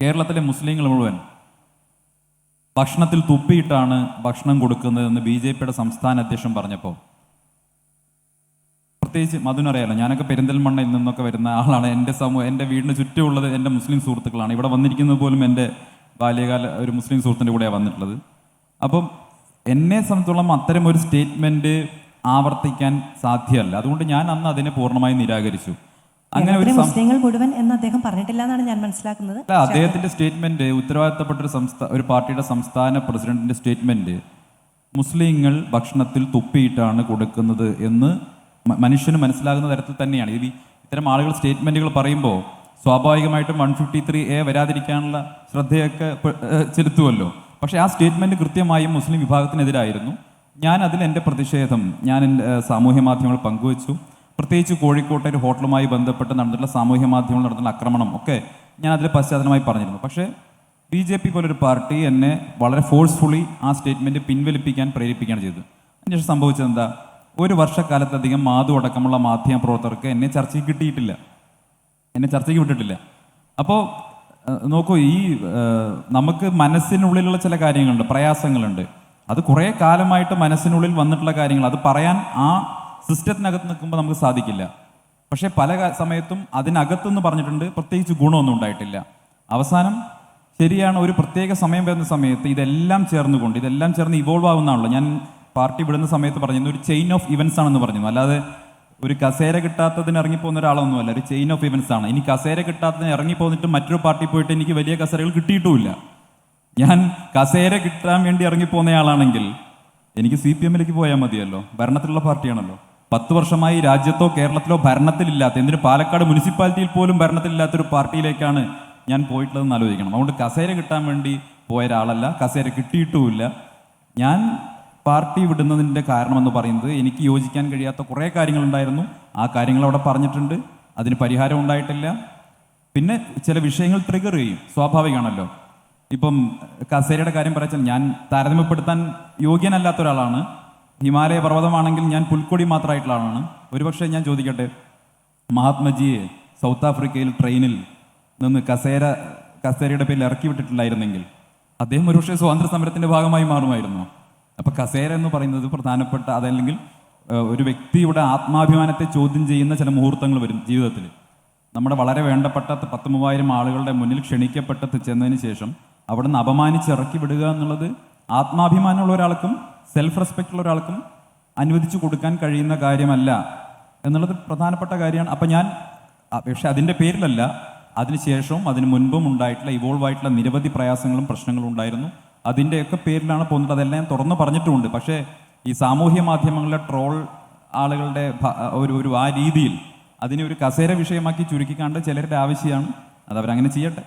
കേരളത്തിലെ മുസ്ലിങ്ങൾ മുഴുവൻ ഭക്ഷണത്തിൽ തുപ്പിയിട്ടാണ് ഭക്ഷണം കൊടുക്കുന്നതെന്ന് BJPയുടെ സംസ്ഥാന അധ്യക്ഷൻ പറഞ്ഞപ്പോൾ, പ്രത്യേകിച്ച് മധുനറിയാലോ, ഞാനൊക്കെ പെരിന്തൽമണ്ണയിൽ നിന്നൊക്കെ വരുന്ന ആളാണ്. എൻ്റെ വീടിന് ചുറ്റുമുള്ളത് എൻ്റെ മുസ്ലിം സുഹൃത്തുക്കളാണ്. ഇവിടെ വന്നിരിക്കുന്നത് പോലും എൻ്റെ ബാല്യകാല ഒരു മുസ്ലിം സുഹൃത്തിൻ്റെ കൂടെയാണ് വന്നിട്ടുള്ളത്. അപ്പം എന്നെ സംബന്ധിച്ചോളം അത്തരം ഒരു സ്റ്റേറ്റ്മെൻറ്റ് ആവർത്തിക്കാൻ സാധ്യമല്ല. അതുകൊണ്ട് ഞാൻ അന്ന് അതിനെ പൂർണ്ണമായി നിരാകരിച്ചു. അങ്ങനെ ഒരു മുസ്ലിങ്ങൾ മുഴുവൻ എന്ന് അദ്ദേഹം പറഞ്ഞിട്ടില്ല എന്നാണ് ഞാൻ മനസ്സിലാക്കുന്നത്. അദ്ദേഹത്തിന്റെ സ്റ്റേറ്റ്മെന്റ്, ഉത്തരവാദിത്തപ്പെട്ട ഒരു പാർട്ടിയുടെ സംസ്ഥാന പ്രസിഡന്റിന്റെ സ്റ്റേറ്റ്മെന്റ്, മുസ്ലിങ്ങൾ ഭക്ഷണത്തിൽ തുപ്പിയിട്ടാണ് കൊടുക്കുന്നത് എന്ന് മനുഷ്യന് മനസ്സിലാകുന്ന തരത്തിൽ തന്നെയാണ്. ഇത്തരം ആളുകൾ സ്റ്റേറ്റ്മെന്റുകൾ പറയുമ്പോൾ സ്വാഭാവികമായിട്ടും 153A വരാതിരിക്കാനുള്ള ശ്രദ്ധയൊക്കെ ചെലുത്തുമല്ലോ. പക്ഷേ ആ സ്റ്റേറ്റ്മെന്റ് കൃത്യമായും മുസ്ലിം വിഭാഗത്തിനെതിരായിരുന്നു. ഞാൻ അതിൽ എൻ്റെ പ്രതിഷേധം ഞാൻ എൻ്റെ സാമൂഹ്യ മാധ്യമങ്ങൾ പങ്കുവച്ചു. പ്രത്യേകിച്ച് കോഴിക്കോട്ടെ ഒരു ഹോട്ടലുമായി ബന്ധപ്പെട്ട് നടന്നിട്ടുള്ള സാമൂഹ്യ മാധ്യമങ്ങൾ നടന്നിട്ടുള്ള ആക്രമണം ഒക്കെ ഞാൻ അതിൽ പശ്ചാത്തലമായി പറഞ്ഞിരുന്നു. പക്ഷേ BJP പോലൊരു പാർട്ടി എന്നെ വളരെ ഫോഴ്സ്ഫുള്ളി ആ സ്റ്റേറ്റ്മെൻറ്റ് പിൻവലിപ്പിക്കാൻ പ്രേരിപ്പിക്കുകയാണ് ചെയ്തത്. അതിനുശേഷം സംഭവിച്ചത് എന്താ, ഒരു വർഷക്കാലത്തധികം മാധു അടക്കമുള്ള മാധ്യമ പ്രവർത്തകർക്ക് എന്നെ ചർച്ചയ്ക്ക് വിട്ടിട്ടില്ല. അപ്പോൾ നോക്കൂ, നമുക്ക് മനസ്സിനുള്ളിലുള്ള ചില കാര്യങ്ങളുണ്ട്, പ്രയാസങ്ങളുണ്ട്. അത് കുറേ കാലമായിട്ട് മനസ്സിനുള്ളിൽ വന്നിട്ടുള്ള കാര്യങ്ങൾ, അത് പറയാൻ ആ സിസ്റ്റത്തിനകത്ത് നിൽക്കുമ്പോൾ നമുക്ക് സാധിക്കില്ല. പക്ഷേ പല സമയത്തും അതിനകത്തുനിന്ന് പറഞ്ഞിട്ടുണ്ട്, പ്രത്യേകിച്ച് ഗുണമൊന്നും ഉണ്ടായിട്ടില്ല. അവസാനം ശരിയാണ്, ഒരു പ്രത്യേക സമയം വരുന്ന സമയത്ത് ഇതെല്ലാം ചേർന്ന് ഇവോൾവ് ആവുന്നതാണല്ലോ. ഞാൻ പാർട്ടി വിടുന്ന സമയത്ത് പറഞ്ഞിരുന്നു, ഒരു ചെയിൻ ഓഫ് ഇവൻസ് ആണെന്ന് പറഞ്ഞിരുന്നു. അല്ലാതെ ഒരു കസേര കിട്ടാത്തതിന് ഇറങ്ങിപ്പോകുന്ന ഒരാളൊന്നുമല്ല, ഒരു ചെയിൻ ഓഫ് ഇവൻസ് ആണ്. ഇനി കസേര കിട്ടാത്തതിന് ഇറങ്ങിപ്പോന്നിട്ട് മറ്റൊരു പാർട്ടി പോയിട്ട് എനിക്ക് വലിയ കസേരകൾ കിട്ടിയിട്ടുമില്ല. ഞാൻ കസേര കിട്ടാൻ വേണ്ടി ഇറങ്ങിപ്പോകുന്നയാളാണെങ്കിൽ എനിക്ക് CPM-ലേക്ക് പോയാൽ മതിയല്ലോ, ഭരണത്തിലുള്ള പാർട്ടിയാണല്ലോ. 10 വർഷമായി രാജ്യത്തോ കേരളത്തിലോ ഭരണത്തിലില്ലാത്ത, എന്തിന് പാലക്കാട് മുനിസിപ്പാലിറ്റിയിൽ പോലും ഭരണത്തിലില്ലാത്തൊരു പാർട്ടിയിലേക്കാണ് ഞാൻ പോയിട്ടുള്ളതെന്ന് ആലോചിക്കണം. അതുകൊണ്ട് കസേര കിട്ടാൻ വേണ്ടി പോയ ഒരാളല്ല, കസേര കിട്ടിയിട്ടുമില്ല. ഞാൻ പാർട്ടി വിടുന്നതിൻ്റെ കാരണമെന്ന് പറയുന്നത് എനിക്ക് യോജിക്കാൻ കഴിയാത്ത കുറേ കാര്യങ്ങളുണ്ടായിരുന്നു. ആ കാര്യങ്ങൾ അവിടെ പറഞ്ഞിട്ടുണ്ട്, അതിന് പരിഹാരം ഉണ്ടായിട്ടില്ല. പിന്നെ ചില വിഷയങ്ങൾ ട്രിഗർ ചെയ്യും, സ്വാഭാവികമാണല്ലോ. ഇപ്പം കസേരയുടെ കാര്യം പറയാൻ ഞാൻ താരതമ്യപ്പെടുത്താൻ യോഗ്യനല്ലാത്ത ഒരാളാണ്. ഹിമാലയ പർവ്വതമാണെങ്കിൽ ഞാൻ പുൽക്കൊടി മാത്രമായിട്ടുള്ള ആളാണ്. ഒരുപക്ഷെ ഞാൻ ചോദിക്കട്ടെ, മഹാത്മജിയെ സൗത്ത് ആഫ്രിക്കയിൽ ട്രെയിനിൽ നിന്ന് കസേരയുടെ പേരിൽ ഇറക്കി വിട്ടിട്ടില്ലായിരുന്നെങ്കിൽ അദ്ദേഹം ഒരുപക്ഷെ സ്വാതന്ത്ര്യ സമരത്തിൻ്റെ ഭാഗമായി മാറുമായിരുന്നു. അപ്പോൾ കസേര എന്ന് പറയുന്നത് പ്രധാനപ്പെട്ട, അതല്ലെങ്കിൽ ഒരു വ്യക്തിയുടെ ആത്മാഭിമാനത്തെ ചോദ്യം ചെയ്യുന്ന ചില മുഹൂർത്തങ്ങൾ വരും ജീവിതത്തിൽ. നമ്മുടെ വളരെ വേണ്ടപ്പെട്ട 10,000-3000 ആളുകളുടെ മുന്നിൽ ക്ഷണിക്കപ്പെട്ട് ചെന്നതിന് ശേഷം അവിടുന്ന് അപമാനിച്ച് ഇറക്കി വിടുക എന്നുള്ളത് ആത്മാഭിമാനമുള്ള ഒരാൾക്കും സെൽഫ് റെസ്പെക്റ്റ് ഉള്ള ഒരാൾക്കും അനുവദിച്ചു കൊടുക്കാൻ കഴിയുന്ന കാര്യമല്ല എന്നുള്ളത് പ്രധാനപ്പെട്ട കാര്യമാണ്. അപ്പം ഞാൻ പക്ഷെ അതിൻ്റെ പേരിലല്ല, അതിനുശേഷവും അതിന് മുൻപും ഉണ്ടായിട്ടുള്ള ഇവോൾവ് ആയിട്ടുള്ള നിരവധി പ്രയാസങ്ങളും പ്രശ്നങ്ങളും ഉണ്ടായിരുന്നു. അതിൻ്റെയൊക്കെ പേരിലാണ് പോകുന്നത്. അതെല്ലാം തുറന്നു പറഞ്ഞിട്ടുമുണ്ട്. പക്ഷേ ഈ സാമൂഹ്യ മാധ്യമങ്ങളിലെ ട്രോൾ ആളുകളുടെ ഒരു ആ രീതിയിൽ അതിനെ ഒരു കസേര വിഷയമാക്കി ചുരുക്കിക്കാണ്ട് ചിലരുടെ ആവശ്യമാണ്. അതവരങ്ങനെ ചെയ്യട്ടെ.